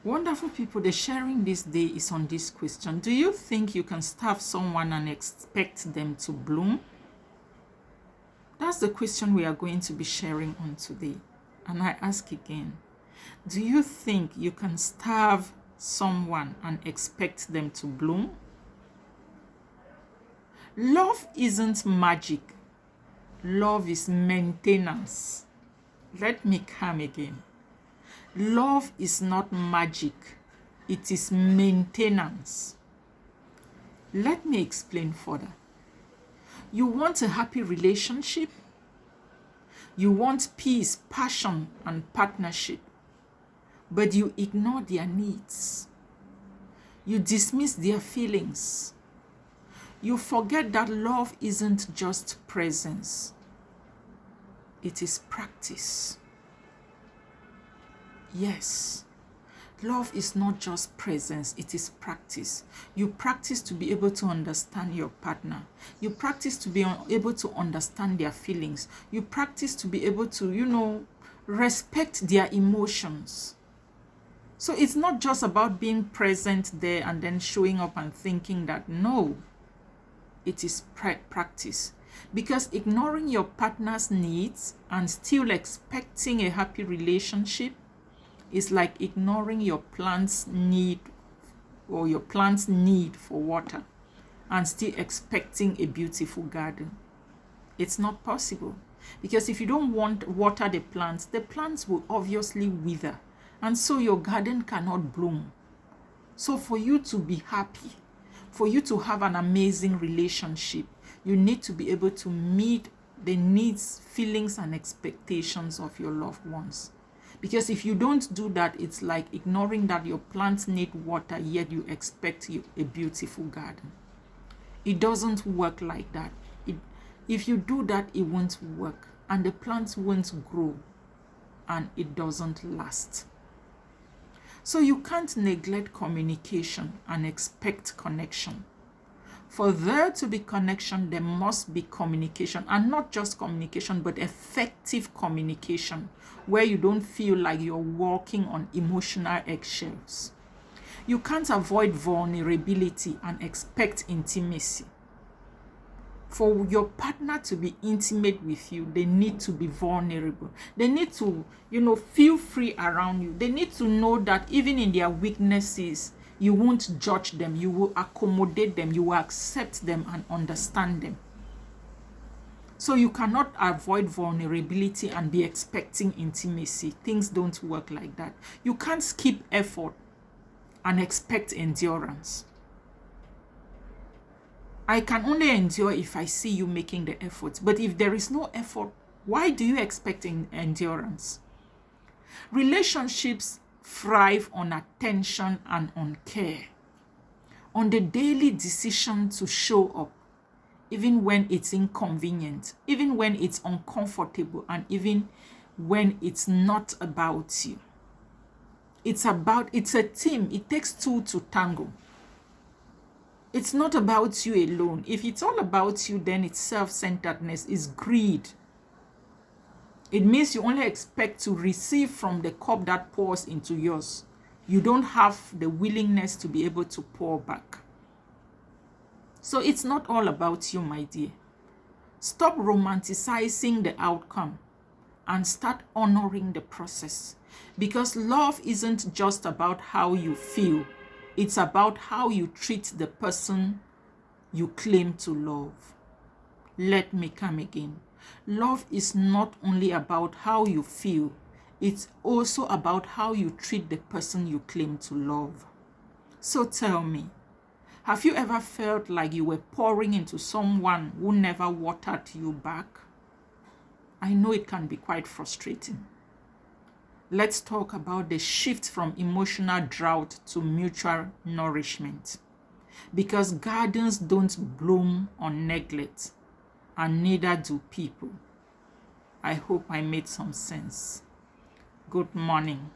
Wonderful people, the sharing this day is on this question. Do you think you can starve someone and expect them to bloom? That's the question we are going to be sharing on today. And I ask again, do you think you can starve someone and expect them to bloom? Love isn't magic. Love is maintenance. Let me come again. Love is not magic. It is maintenance. Let me explain further. You want a happy relationship. You want peace, passion, and partnership. But you ignore their needs. You dismiss their feelings. You forget that love isn't just presence. It is practice. Yes, love is not just presence, it is practice. You practice to be able to understand your partner. You practice to be able to understand their feelings. You practice to be able to, respect their emotions. So it's not just about being present there and then showing up and thinking that, no, it is practice. Because ignoring your partner's needs and still expecting a happy relationship is like ignoring your plant's need or your plant's need for water and still expecting a beautiful garden. It's not possible. Because if you don't water the plants will obviously wither. And so your garden cannot bloom. So for you to be happy, for you to have an amazing relationship, you need to be able to meet the needs, feelings, and expectations of your loved ones. Because if you don't do that, it's like ignoring that your plants need water, yet you expect a beautiful garden. It doesn't work like that. If you do that, it won't work, and the plants won't grow, and it doesn't last. So you can't neglect communication and expect connection. For there to be connection, there must be communication, and not just communication, but effective communication, where you don't feel like you're walking on emotional eggshells. You can't avoid vulnerability and expect intimacy. For your partner to be intimate with you, they need to be vulnerable. They need to, feel free around you. They need to know that even in their weaknesses, you won't judge them. You will accommodate them. You will accept them and understand them. So you cannot avoid vulnerability and be expecting intimacy. Things don't work like that. You can't skip effort and expect endurance. I can only endure if I see you making the effort. But if there is no effort, why do you expect endurance? Relationships thrive on attention and on care, on the daily decision to show up, even when it's inconvenient, even when it's uncomfortable, and even when it's not about you. It's a team. It takes two to tango. It's not about you alone. If it's all about you, then it's self-centeredness, it's greed. It means you only expect to receive from the cup that pours into yours. You don't have the willingness to be able to pour back. So it's not all about you, my dear. Stop romanticizing the outcome and start honoring the process. Because love isn't just about how you feel. It's about how you treat the person you claim to love. Let me come again. Love is not only about how you feel. It's also about how you treat the person you claim to love. So tell me, have you ever felt like you were pouring into someone who never watered you back? I know it can be quite frustrating. Let's talk about the shift from emotional drought to mutual nourishment. Because gardens don't bloom on neglect, and neither do people. I hope I made some sense. Good morning.